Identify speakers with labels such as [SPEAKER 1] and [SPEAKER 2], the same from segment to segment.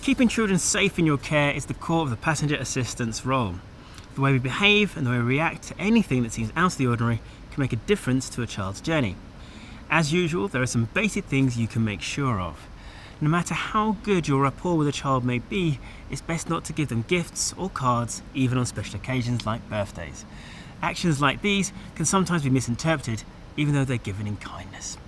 [SPEAKER 1] Keeping children safe in your care is the core of the passenger assistance role. The way we behave and the way we react to anything that seems out of the ordinary can make a difference to a child's journey. As usual, there are some basic things you can make sure of. No matter how good your rapport with a child may be, it's best not to give them gifts or cards, even on special occasions like birthdays. Actions like these can sometimes be misinterpreted, even though they're given in kindness.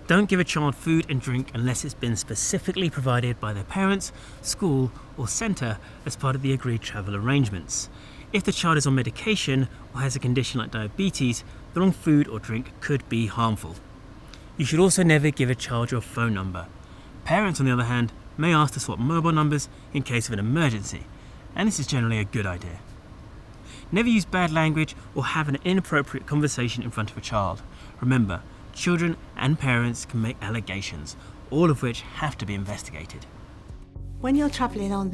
[SPEAKER 1] Don't give a child food and drink unless it's been specifically provided by their parents, school, or centre as part of the agreed travel arrangements. If the child is on medication or has a condition like diabetes, the wrong food or drink could be harmful. You should also never give a child your phone number. Parents, on the other hand, may ask to swap mobile numbers in case of an emergency, and this is generally a good idea. Never use bad language or have an inappropriate conversation in front of a child. Remember, children and parents can make allegations, all of which have to be investigated.
[SPEAKER 2] When you're travelling on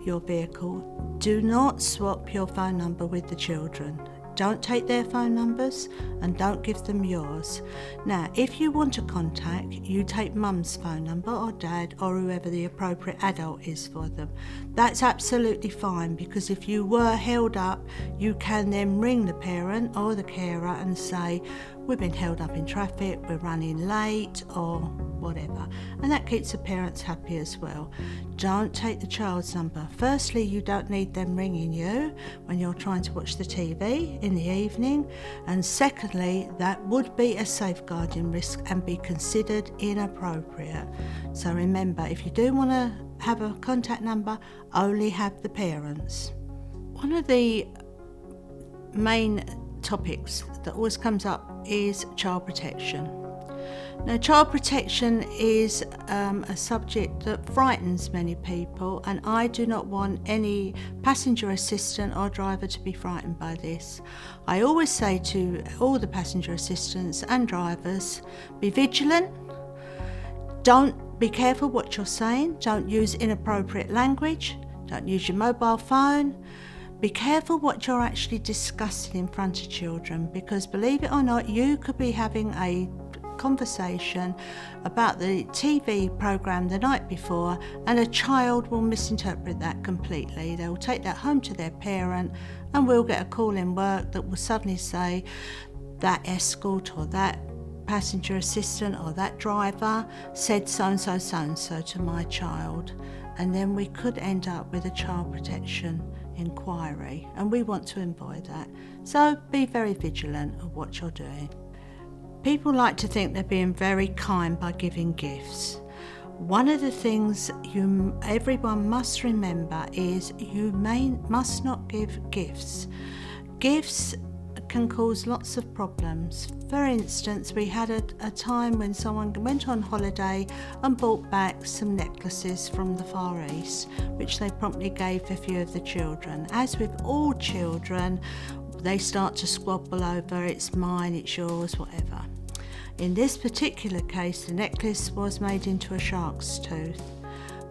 [SPEAKER 2] your vehicle, do not swap your phone number with the children. Don't take their phone numbers and don't give them yours. Now, if you want to contact, you take mum's phone number or dad or whoever the appropriate adult is for them. That's absolutely fine, because if you were held up, you can then ring the parent or the carer and say, we've been held up in traffic, we're running late, or whatever. And that keeps the parents happy as well. Don't take the child's number. Firstly, you don't need them ringing you when you're trying to watch the TV in the evening. And secondly, that would be a safeguarding risk and be considered inappropriate. So remember, if you do want to have a contact number, only have the parents. One of the main topics that always comes up is child protection. Now, child protection is a subject that frightens many people, and I do not want any passenger assistant or driver to be frightened by this. I always say to all the passenger assistants and drivers, be vigilant, be careful what you're saying, don't use inappropriate language, don't use your mobile phone. Be careful what you're actually discussing in front of children, because believe it or not, you could be having a conversation about the TV programme the night before, and a child will misinterpret that completely. They'll take that home to their parent, and we'll get a call in work that will suddenly say that escort or that passenger assistant or that driver said so-and-so, so-and-so to my child. And then we could end up with a child protection inquiry, and we want to avoid that. So be very vigilant of what you're doing. People like to think they're being very kind by giving gifts. One of the things everyone must remember is you must not give gifts. Gifts can cause lots of problems. For instance, we had a time when someone went on holiday and brought back some necklaces from the Far East, which they promptly gave a few of the children. As with all children, they start to squabble over, it's mine, it's yours, whatever. In this particular case, the necklace was made into a shark's tooth.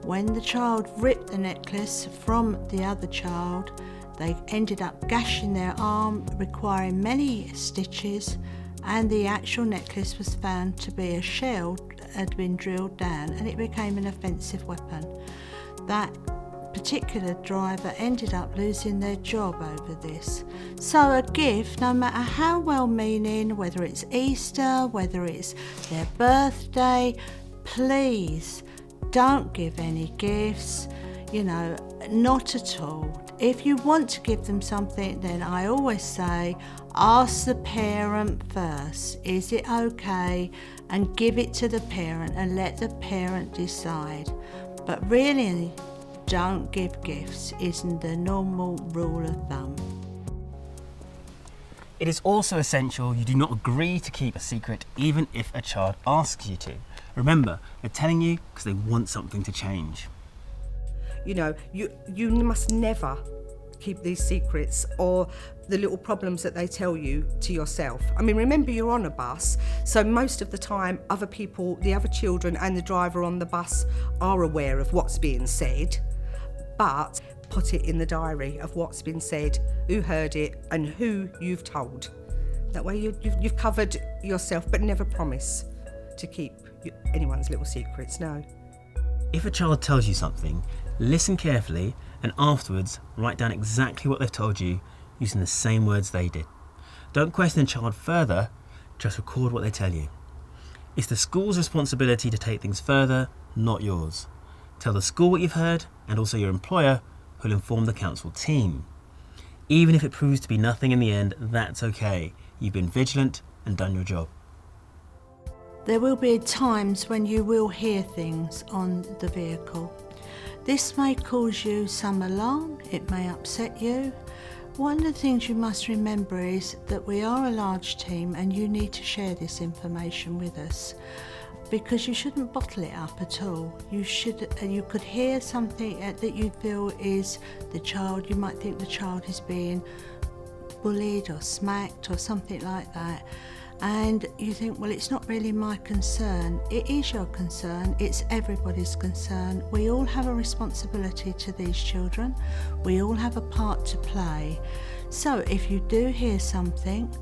[SPEAKER 2] When the child ripped the necklace from the other child, they ended up gashing their arm, requiring many stitches, and the actual necklace was found to be a shell that had been drilled down, and it became an offensive weapon. That particular driver ended up losing their job over this. So a gift, no matter how well-meaning, whether it's Easter, whether it's their birthday, please don't give any gifts, not at all. If you want to give them something, then I always say, ask the parent first, is it okay? And give it to the parent and let the parent decide. But really, don't give gifts isn't the normal rule of thumb.
[SPEAKER 1] It is also essential you do not agree to keep a secret even if a child asks you to. Remember, they're telling you because they want something to change.
[SPEAKER 3] You must never keep these secrets or the little problems that they tell you to yourself. I mean, remember, you're on a bus, so most of the time other people, the other children and the driver on the bus are aware of what's being said, but put it in the diary of what's been said, who heard it and who you've told. That way you've covered yourself, but never promise to keep anyone's little secrets, no.
[SPEAKER 1] If a child tells you something, listen carefully and afterwards write down exactly what they've told you using the same words they did. Don't question the child further, just record what they tell you. It's the school's responsibility to take things further, not yours. Tell the school what you've heard and also your employer, who'll inform the council team. Even if it proves to be nothing in the end, that's okay. You've been vigilant and done your job.
[SPEAKER 2] There will be times when you will hear things on the vehicle. This may cause you some alarm, it may upset you. One of the things you must remember is that we are a large team and you need to share this information with us, because you shouldn't bottle it up at all. You could hear something that you feel is the child, you might think the child is being bullied or smacked or something like that. And you think, well, it's not really my concern. It is your concern, it's everybody's concern. We all have a responsibility to these children. We all have a part to play. So if you do hear something,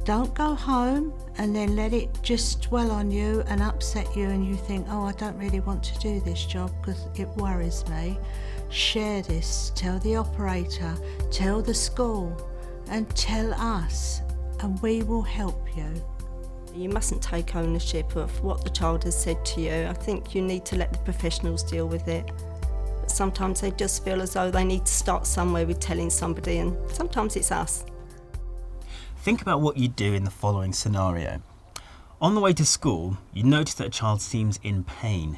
[SPEAKER 2] don't go home and then let it just dwell on you and upset you and you think, oh, I don't really want to do this job because it worries me. Share this, tell the operator, tell the school and tell us, and we will help you.
[SPEAKER 4] You mustn't take ownership of what the child has said to you. I think you need to let the professionals deal with it. But sometimes they just feel as though they need to start somewhere with telling somebody, and sometimes it's us.
[SPEAKER 1] Think about what you'd do in the following scenario. On the way to school, you notice that a child seems in pain.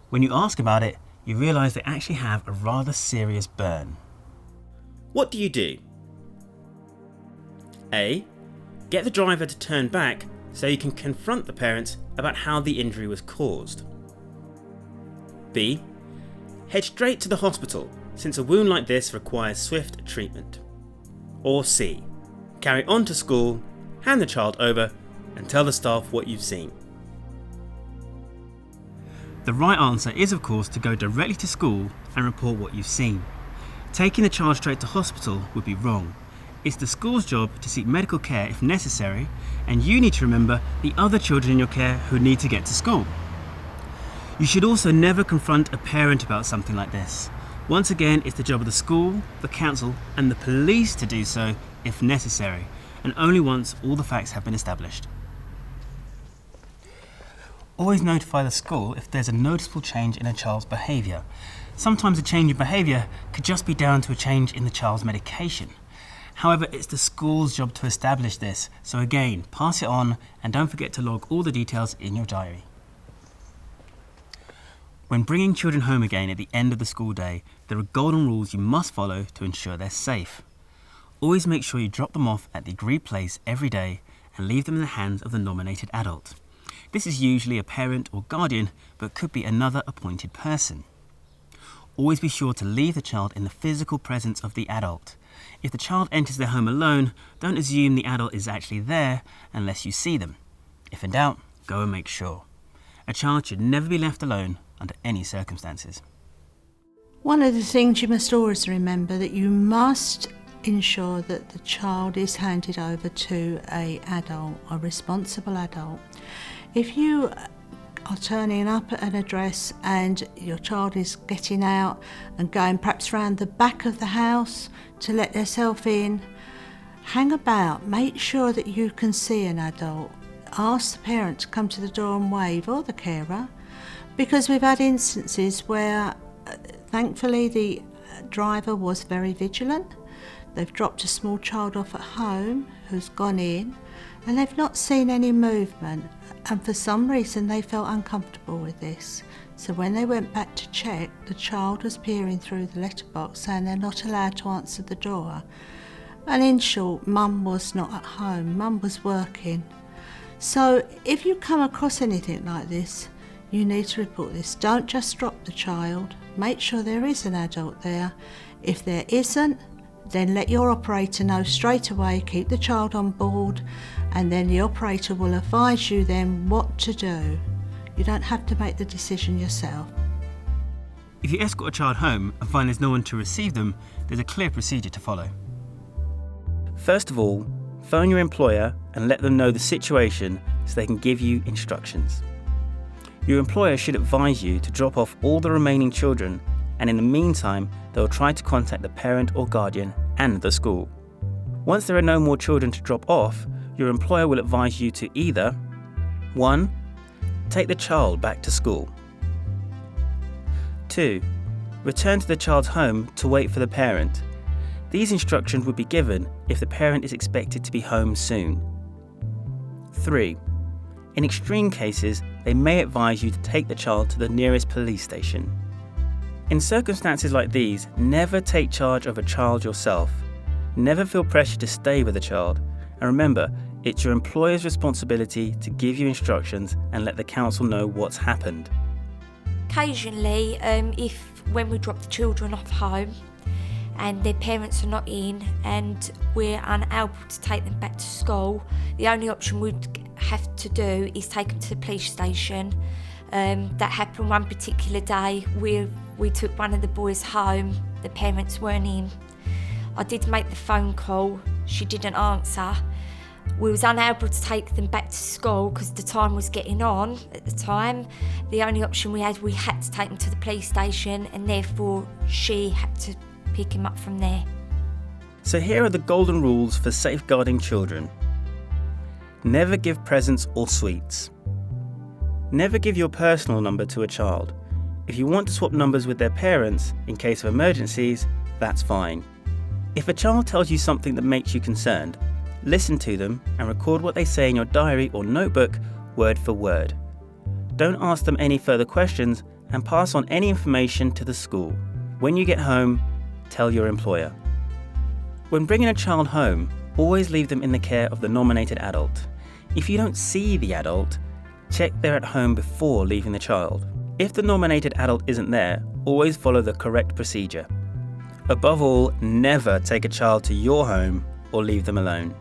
[SPEAKER 1] When you ask about it, you realise they actually have a rather serious burn. What do you do? A. Get the driver to turn back so you can confront the parents about how the injury was caused. B. Head straight to the hospital, since a wound like this requires swift treatment. Or C. Carry on to school, hand the child over and tell the staff what you've seen. The right answer is, of course, to go directly to school and report what you've seen. Taking the child straight to hospital would be wrong. It's the school's job to seek medical care if necessary, and you need to remember the other children in your care who need to get to school. You should also never confront a parent about something like this. Once again, it's the job of the school, the council, and the police to do so if necessary, and only once all the facts have been established. Always notify the school if there's a noticeable change in a child's behaviour. Sometimes a change in behaviour could just be down to a change in the child's medication. However, it's the school's job to establish this, so again, pass it on and don't forget to log all the details in your diary. When bringing children home again at the end of the school day, there are golden rules you must follow to ensure they're safe. Always make sure you drop them off at the agreed place every day and leave them in the hands of the nominated adult. This is usually a parent or guardian, but could be another appointed person. Always be sure to leave the child in the physical presence of the adult. If the child enters their home alone, don't assume the adult is actually there unless you see them. If in doubt, go and make sure. A child should never be left alone under any circumstances.
[SPEAKER 2] One of the things you must always remember that you must ensure that the child is handed over to an adult, a responsible adult. If you are turning up at an address and your child is getting out and going perhaps round the back of the house to let themselves in, hang about, make sure that you can see an adult. Ask the parent to come to the door and wave, or the carer, because we've had instances where thankfully the driver was very vigilant. They've dropped a small child off at home who's gone in and they've not seen any movement, and for some reason they felt uncomfortable with this. So when they went back to check, the child was peering through the letterbox saying they're not allowed to answer the door. And in short, Mum was not at home, Mum was working. So if you come across anything like this, you need to report this. Don't just drop the child, make sure there is an adult there. If there isn't, then let your operator know straight away, keep the child on board, and then the operator will advise you then what to do. You don't have to make the decision yourself.
[SPEAKER 1] If you escort a child home and find there's no one to receive them, there's a clear procedure to follow. First of all, phone your employer and let them know the situation so they can give you instructions. Your employer should advise you to drop off all the remaining children, and in the meantime, they will try to contact the parent or guardian and the school. Once there are no more children to drop off, your employer will advise you to either 1. Take the child back to school. 2. Return to the child's home to wait for the parent. These instructions would be given if the parent is expected to be home soon. 3. In extreme cases, they may advise you to take the child to the nearest police station. In circumstances like these, never take charge of a child yourself. Never feel pressure to stay with a child. And remember, it's your employer's responsibility to give you instructions and let the council know what's happened.
[SPEAKER 5] Occasionally, when we drop the children off home and their parents are not in and we're unable to take them back to school, the only option we'd have to do is take them to the police station. That happened one particular day where we took one of the boys home, the parents weren't in. I did make the phone call, she didn't answer. We was unable to take them back to school because the time was getting on at the time. The only option we had to take them to the police station, and therefore she had to pick him up from there.
[SPEAKER 1] So here are the golden rules for safeguarding children. Never give presents or sweets. Never give your personal number to a child. If you want to swap numbers with their parents in case of emergencies, that's fine. If a child tells you something that makes you concerned, listen to them and record what they say in your diary or notebook, word for word. Don't ask them any further questions and pass on any information to the school. When you get home, tell your employer. When bringing a child home, always leave them in the care of the nominated adult. If you don't see the adult, check they're at home before leaving the child. If the nominated adult isn't there, always follow the correct procedure. Above all, never take a child to your home or leave them alone.